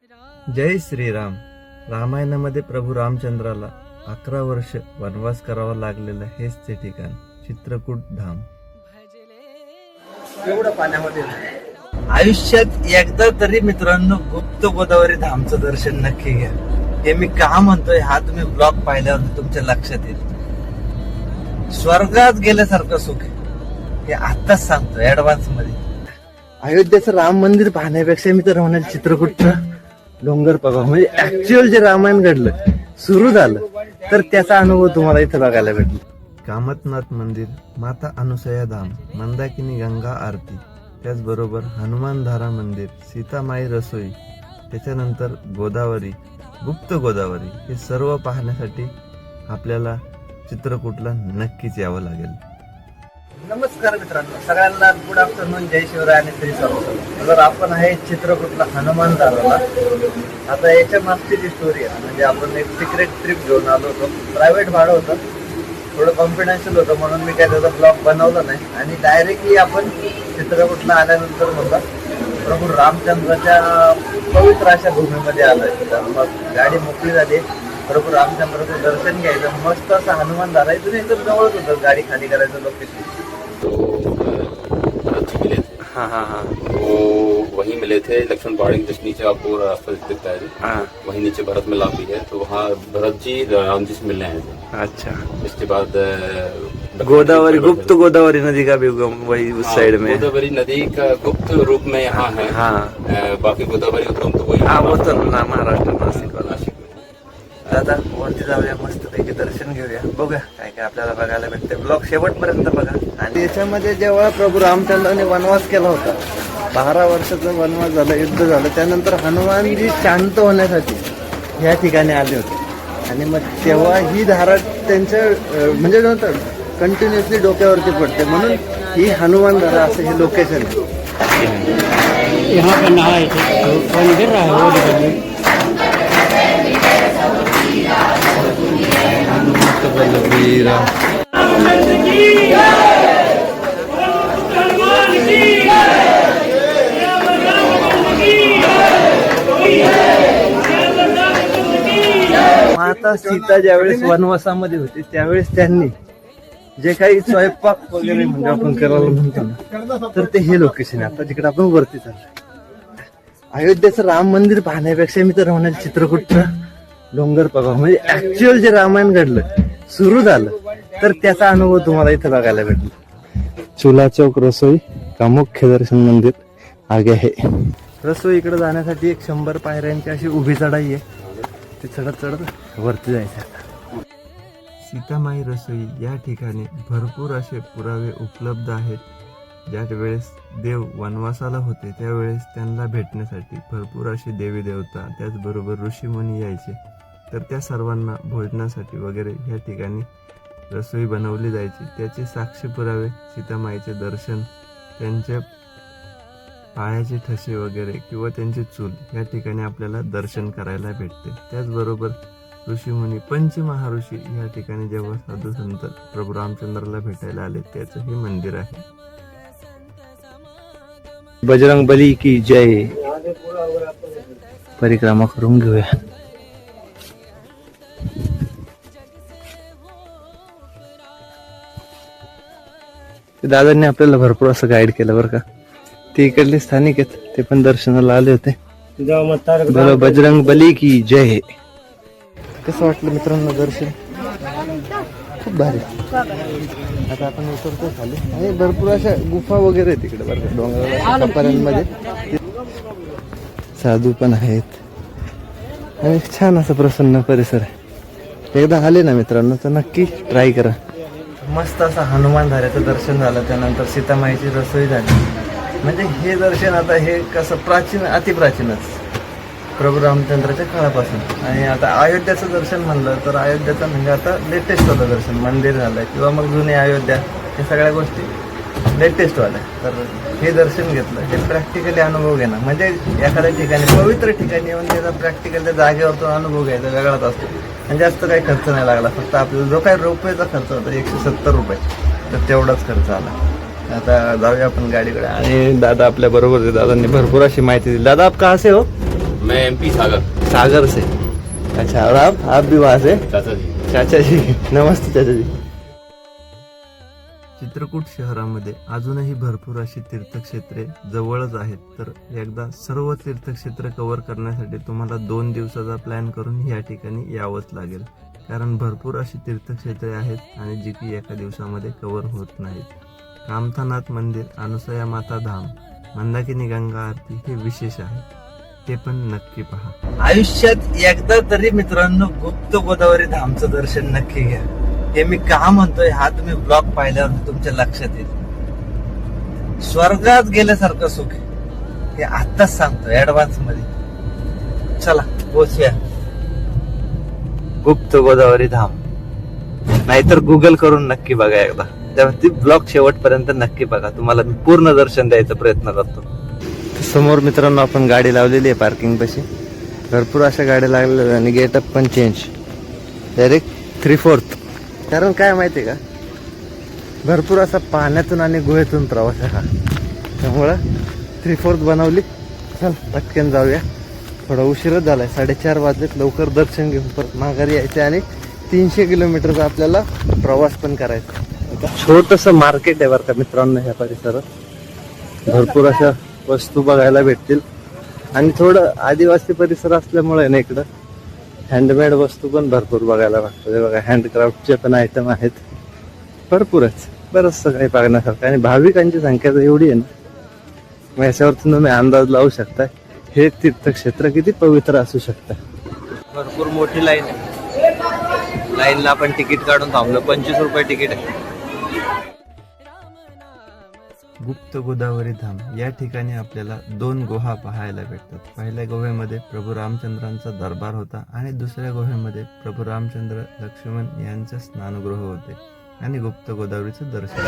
जय श्रीराम. रामायणामध्ये प्रभू रामचंद्राला 11 वर्ष वनवास करावा लागलेलं हेच ते ठिकाण चित्रकूट धाम. एवढं पाण्यामध्ये आयुष्यात एकदा तरी मित्रांनो गुप्त गोदावरी धामचं दर्शन नक्की घ्या. हे मी का म्हणतोय हा तुम्ही ब्लॉग पाहिल्यावर तुमच्या लक्षात येईल. स्वर्गात गेल्यासारखं सुख हे आताच सांगतो ऍडव्हान्स मध्ये. अयोध्येचं राम मंदिर पाहण्यापेक्षा मी तर म्हणाल चित्रकूटचं डोंगर बघा. म्हणजे ऍक्च्युअल जे रामायण घडलं सुरू झालं तर त्याचा अनुभव तुम्हाला इथे बघायला भेटला. कामतनाथ मंदिर, माता अनुसया धाम, मंदाकिनी गंगा आरती, त्याचबरोबर हनुमानधारा मंदिर, सीतामाई रसोई, त्याच्यानंतर गोदावरी, गुप्त गोदावरी, हे सर्व पाहण्यासाठी आपल्याला चित्रकूटला नक्कीच यावं लागेल. नमस्कार मित्रांनो, सगळ्यांना गुड आफ्टरनून, जय शिवराय आणि श्री स्वामी. तर आपण आहे चित्रकूटला हनुमानधाराला. आता याच्या मागची जी स्टोरी आहे म्हणजे आपण एक सिक्रेट ट्रिप घेऊन आलो होतो. प्रायव्हेट भाडं होतं, थोडं कॉन्फिडेन्शियल होतं म्हणून मी काय त्याचा ब्लॉग बनवला नाही आणि डायरेक्टली आपण चित्रकूटला आल्यानंतर म्हणला प्रभू रामचंद्राच्या पवित्र अशा भूमीमध्ये आलोय. तर मग गाडी मोकळी झाली, प्रभू रामचंद्राचं दर्शन घ्यायचं. मस्त असं हनुमानधारा इथून एकदम जवळच होतं गाडी खाली करायचं लोकेशन. मिले वो वहीं मिले थे लक्ष्मण पहाड़ी के जस्ट नीचे आपको रास्ता दिखता है वहीं नीचे भरत मिलाप भी है, तो वहाँ भरत जी राम जी से मिलने आए थे. अच्छा, इसके बाद गोदावरी, गुप्त गोदावरी नदी का भी उगम वही उस साइड में. गोदावरी नदी का गुप्त रूप में यहाँ है. हाँ, बाकी गोदावरी उद्गम तो वही. हाँ वो तर ना महाराष्ट्र नाशिक वाला. नाशिक में. दादा वरती जाऊया, मस्त पैकी दर्शन घेऊया, बघूया काय काय आपल्याला बघायला भेटते. ब्लॉग शेवटपर्यंत बघा. आणि याच्यामध्ये जेव्हा प्रभू रामचंद्राने वनवास केला होता, 12 वर्षाचा वनवास झाला, युद्ध झालं, त्यानंतर हनुमानजी शांत होण्यासाठी या ठिकाणी आले होते. आणि मग तेव्हा ही धारा त्यांच्या म्हणजे कंटिन्युअसली डोक्यावरती पडते, म्हणून ही हनुमान धारा असं हे लोकेशन आहे. यहाँ पे नहाए थे, पानी गिर रहा है वो देखिए. माता सीता ज्यावेळेस वनवासामध्ये होती त्यावेळेस त्यांनी जे काही स्वयंपाक वगैरे म्हणजे आपण करायला म्हणतो ना, तर ते हे लोकेशन आहे. आता जिकडे आपण वरती चाललो. अयोध्येचं राम मंदिर पाहण्यापेक्षा मी तर म्हणाल चित्रकूटचं डोंगर बघा. म्हणजे ऍक्च्युअल जे रामायण घडलं सुरू झालं तर त्याचा अनुभव तुम्हाला इथे बघायला भेटला. चुला चौक रसोई का मुख्य दर्शन मंदिर आगे आहे. रसोई इकडे जाण्यासाठी एक 100 पायऱ्यांची अशी उभी चढाई आहे. ते चढत चढत वरती जायचं. सीतामाई रसोई या ठिकाणी भरपूर असे पुरावे उपलब्ध आहेत. ज्या वेळेस देव वनवासाला होते त्यावेळेस त्यांना भेटण्यासाठी भरपूर असे देवी देवता त्याचबरोबर ऋषीमुनी यायचे. तर त्या सर्वांना भोजनासाठी वगैरे या ठिकाणी रसोई बनवली जायची. त्याचे साक्षी पुरावे सीतामाईचे दर्शन, त्यांच्या पायाचे ठसे वगैरे किंवा त्यांचे चूल या ठिकाणी आपल्याला दर्शन करायला भेटते. त्याचबरोबर ऋषीमुनी, पंचमहाऋषी या ठिकाणी जेव्हा साधू संत प्रभू रामचंद्राला भेटायला आले त्याचं हे मंदिर आहे. बजरंग बली की जय. परिक्रमा करून घेऊया. दादांनी आपल्याला भरपूर असं गाईड केलं बरं का. ते इकडले स्थानिक आहेत, ते पण दर्शनाला आले होते. बोलो बजरंग बली की जय. कसं वाटलं मित्रांनो दर्शन? खूप भारी. आता आपण उतरतो खाली आणि भरपूर अशा गुफा वगैरे आहेत तिकडे बरं का, डोंगराला कपाऱ्यांमध्ये. साधू पण आहेत आणि छान असं प्रसन्न परिसर आहे. एकदा आले ना मित्रांनो तर नक्की ट्राय करा. मस्त असं हनुमान धाऱ्याचं दर्शन झालं, त्यानंतर सीतामाईची रसोई झाली. म्हणजे हे दर्शन आता हे कसं प्राचीन, अतिप्राचीनच प्रभू रामचंद्राच्या काळापासून. आणि आता अयोध्याचं दर्शन म्हणलं तर अयोध्याचं म्हणजे आता लेटेस्ट होतं दर्शन. मंदिर झालं किंवा मग जुने अयोध्या, हे सगळ्या गोष्टी लेटेस्ट वाल्या. तर हे दर्शन घेतलं, हे प्रॅक्टिकली अनुभव घेणं म्हणजे एखाद्या ठिकाणी पवित्र ठिकाणी येऊन त्याचा प्रॅक्टिकल त्या जागेवरतून अनुभव घ्यायचा वेगळाच असतो. आणि जास्त काही खर्च नाही लागला, फक्त आपल्याला जो काही रुपयाचा खर्च होता 170 रुपये, तर तेवढाच खर्च आला. आता जाऊया आपण गाडीकडे. आणि दादा आपल्या बरोबर, दादांनी भरपूर अशी माहिती दिली. दादा आप कहाँ से हो? मैं MP सागर। सागर से। अच्छा, और आप भी वहाँ से? चाचा जी। चाचा जी नमस्ते चाचा जी। चित्रकूट शहरामध्ये अजूनही भरपूर अशी तीर्थक्षेत्रे जवळच आहेत, तर एकदा सर्व तीर्थक्षेत्र कव्हर करण्यासाठी तुम्हाला 2 दिवसाचा प्लॅन करून या ठिकाणी यावंच लागेल, कारण भरपूर अशी तीर्थक्षेत्रे आहेत आणि जी की एका दिवसामध्ये कव्हर होत नाहीत. कामथानाथ मंदिर, अनुसया माता धाम, मंदाकिनी गंगा आरती हे विशेष आहे, ते पण नक्की पहा. आयुष्यात एकदा तरी मित्रांनो गुप्त गोदावरी धामचं दर्शन नक्की घ्या. हे मी का म्हणतोय हा तुम्ही ब्लॉग पाहिल्यावर तुमच्या लक्षात येईल. स्वर्गात गेल्यासारखं सुख आहे हे आत्ताच सांगतो ऍडव्हान्स मध्ये. चला पोचूया गुप्त गोदावरी धाम, नाहीतर गुगल करून नक्की बघा एकदा. तेव्हा ती ब्लॉग शेवटपर्यंत नक्की बघा, तुम्हाला मी पूर्ण दर्शन द्यायचा प्रयत्न करतो. समोर मित्रांनो आपण गाडी लावलेली आहे पार्किंग पाशी. भरपूर अशा गाड्या लागलेल्या आणि गेटअप पण चेंज डायरेक्ट 3/4. कारण काय माहितीये का, भरपूर असा पाण्यातून आणि गुहेतून प्रवास आहे हा, त्यामुळं 3/4 बनवली. चल पटकन जाऊया, थोडा उशीरच झालाय, 4:30 वाजलेत. लवकर दर्शन घेऊन परत माघारी यायचे आणि 300 किलोमीटरचा आपल्याला प्रवास पण करायचा. छोटस मार्केट आहे बरं का मित्रांनो ह्या परिसरात. भरपूर अशा वस्तू बघायला भेटतील आणि थोडं आदिवासी परिसर असल्यामुळे ना इकडं हँडमेड वस्तू पण भरपूर बघायला लागतात. बघा हँडक्राफ्टचे पण आयटम आहेत भरपूरच, बरंचसं काही बघण्यासारखं. आणि भाविकांची संख्या तर एवढी आहे ना, मग याच्यावरती तुम्ही अंदाज लावू शकता हे तीर्थक्षेत्र किती पवित्र असू शकतं. भरपूर मोठी लाईन आहे, लाईनला आपण तिकीट काढून थांबलो. 25 रुपये तिकीट आहे. गुप्त गोदावरी धाम या ठिकाणी आपल्याला 2 गुहा पाहायला भेटतात. पहिल्या गुहेमध्ये प्रभू रामचंद्रांचा दरबार होता आणि दुसऱ्या गुहेमध्ये प्रभू रामचंद्र लक्ष्मण यांचे स्नानगृह होते आणि गुप्त गोदावरीचं दर्शन.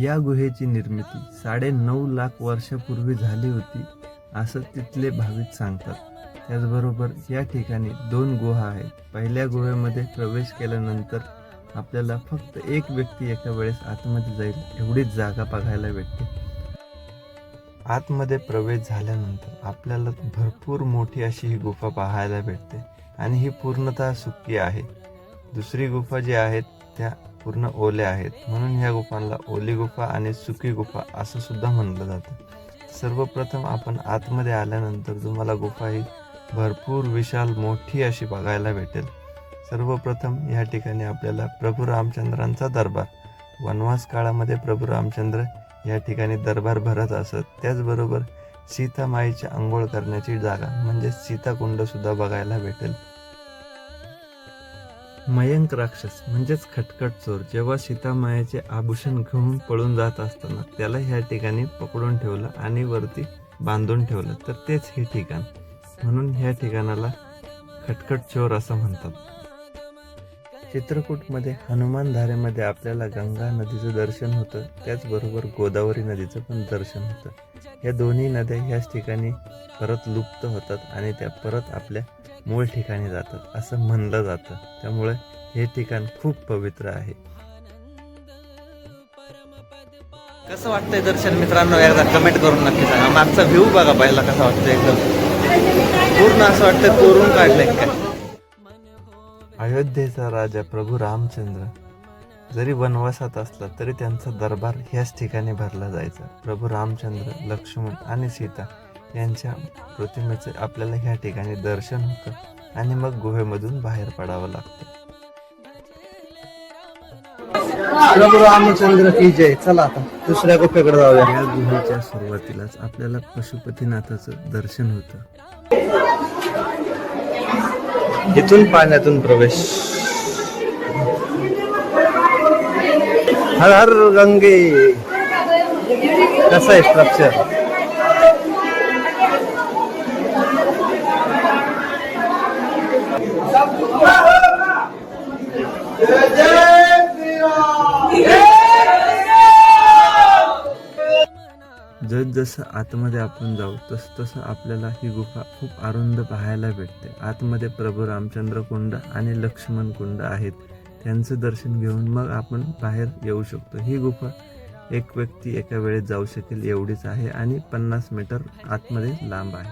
या गुहेची निर्मिती 9.5 लाख वर्षापूर्वी झाली होती असं तिथले भाविक सांगतात. त्याचबरोबर या ठिकाणी 2 गुहा आहेत. पहिल्या गुहेमध्ये प्रवेश केल्यानंतर आपल्याला फक्त एक व्यक्ती एका वेळेस आतमध्ये जाईल एवढीच जागा बघायला भेटते. आतमध्ये प्रवेश झाल्यानंतर आपल्याला भरपूर मोठी अशी ही गुफा पाहायला भेटते आणि ही पूर्णतः सुकी आहे. दुसरी गुफा जी आहेत त्या पूर्ण ओल्या आहेत, म्हणून ह्या गुफांना ओली गुफा आणि सुकी गुफा असं सुद्धा म्हणलं जातं. सर्वप्रथम आपण आतमध्ये आल्यानंतर तुम्हाला गुफा ही भरपूर विशाल मोठी अशी बघायला भेटेल. सर्वप्रथम या ठिकाणी आपल्याला प्रभू रामचंद्रांचा दरबार, वनवास काळामध्ये प्रभू रामचंद्र या ठिकाणी दरबार भरत असत. त्याचबरोबर सीतामाईची आंघोळ करण्याची जागा म्हणजे सीताकुंड सुद्धा बघायला भेटेल. मयंक राक्षस म्हणजेच खटखट चोर जेव्हा सीतामाईचे आभूषण घेऊन पळून जात असताना त्याला ह्या ठिकाणी पकडून ठेवलं आणि वरती बांधून ठेवलं, तर तेच हे ठिकाण, म्हणून ह्या ठिकाणाला खटखट चोर असं म्हणतात. चित्रकूटमध्ये हनुमान धारेमध्ये आपल्याला गंगा नदीचं दर्शन होतं, त्याचबरोबर गोदावरी नदीचं पण दर्शन होतं. या दोन्ही नद्या ह्याच ठिकाणी परत लुप्त होतात आणि त्या परत आपल्या मूळ ठिकाणी जातात असं म्हणलं जातं. त्यामुळे हे ठिकाण खूप पवित्र आहे. कसं वाटतंय दर्शन मित्रांनो, एकदा कमेंट करून नक्की सांगा. मागचा व्ह्यू बघा पहिला कसा वाटतंय, एकदम पूर्ण असं वाटतं कोरून काढलंय काय. अयोध्येचा राजा प्रभू रामचंद्र जरी वनवासात असला तरी त्यांचा दरबार ह्याच ठिकाणी भरला जायचा. प्रभू रामचंद्र, लक्ष्मण आणि सीता यांच्या प्रतिमेचे आपल्याला ह्या ठिकाणी दर्शन होतं आणि मग गुहेमधून बाहेर पडावं लागतं. प्रभू रामचंद्र की जय. चला आता दुसऱ्या गुफेकडे जाऊया. या गुहेच्या सुरुवातीलाच आपल्याला पशुपतीनाथाचं दर्शन होतं. इथून पाण्यातून प्रवेश. हर हर गंगे. कसं आहे स्ट्रक्चर. जसं आतमध्ये आपण जाऊ तसं आपल्याला ही गुफा खूप अरुंद पाहायला भेटते. आतमध्ये प्रभू रामचंद्र कुंड आणि लक्ष्मण कुंड आहेत, त्यांचं दर्शन घेऊन मग आपण बाहेर येऊ शकतो. ही गुफा एक व्यक्ती एका वेळेत जाऊ शकेल एवढीच आहे आणि 50 मीटर आतमध्ये लांब आहे.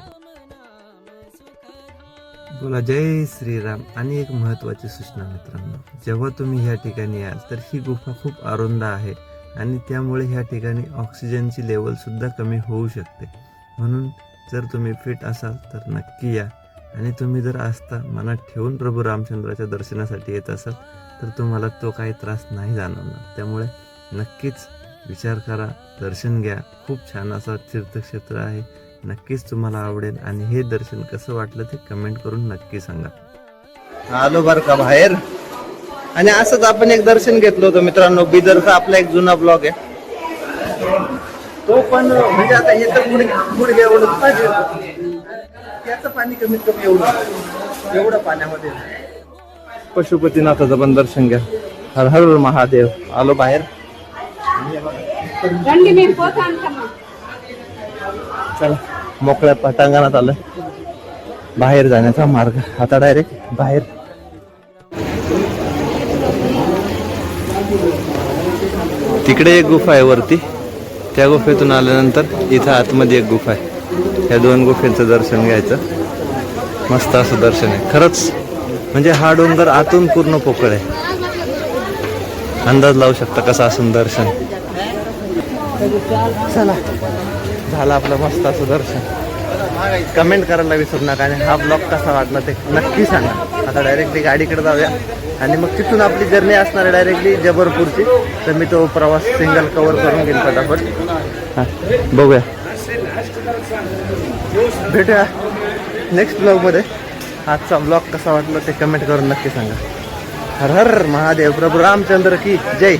बोला जय श्रीराम. आणि एक महत्त्वाची सूचना मित्रांनो, जेव्हा तुम्ही ह्या ठिकाणी याल तर ही गुफा खूप अरुंद आहे आणि त्यामुळे ह्या ठिकाणी ऑक्सिजनची लेवल सुद्धा कमी होऊ शकते. म्हणून जर तुम्ही फिट असाल तर नक्की या. आणि तुम्ही जर आस्था मनात ठेवून प्रभू रामचंद्राच्या दर्शनासाठी येत असाल तर तुम्हाला तो काही त्रास नाही जाणवणार. त्यामुळे नक्कीच विचार करा, दर्शन घ्या. खूप छान असं तीर्थक्षेत्र आहे, नक्कीच तुम्हाला आवडेल. आणि हे दर्शन कसं वाटलं ते कमेंट करून नक्की सांगा. आलो बरं का बाहेर. आणि असंच आपण एक दर्शन घेतलं होतं मित्रांनो, बिदरचा आपला एक जुना ब्लॉग आहे तो. पण म्हणजे आता हे तर गुडघे एवढं पाणी होतं. त्याचं पाणी कमीत कमी एवढं पाण्यामध्ये. पशुपतीनाथाचं पण दर्शन घ्या. हर हर महादेव. आलो बाहेर. चला मोकळ्या पटांगणात आलं. बाहेर जाण्याचा मार्ग आता डायरेक्ट बाहेर. तिकडे एक गुफा आहे वरती, त्या गुफेतून आल्यानंतर इथं आतमध्ये एक गुफा आहे. या 2 गुफेचं दर्शन घ्यायचं. मस्त असं दर्शन आहे खरंच. म्हणजे हा डोंगर आतून पूर्ण पोकळ आहे. अंदाज लावू शकता कसं असं दर्शन. चला झालं आपलं मस्त असं दर्शन. कमेंट करायला विसरू नका आणि हा ब्लॉग कसा वाटला ते नक्की सांगा. आता डायरेक्टली गाडीकडे जाऊया आणि मग तिथून आपली जर्नी असणार आहे डायरेक्टली जबलपूरची. तर मी तो प्रवास सिंगल कव्हर करून घेईन फटाफट. हां बघूया, भेटूया नेक्स्ट ब्लॉगमध्ये. आजचा ब्लॉग कसा वाटला ते कमेंट करून नक्की सांगा. हर हर महादेव. प्रभू रामचंद्र की जय.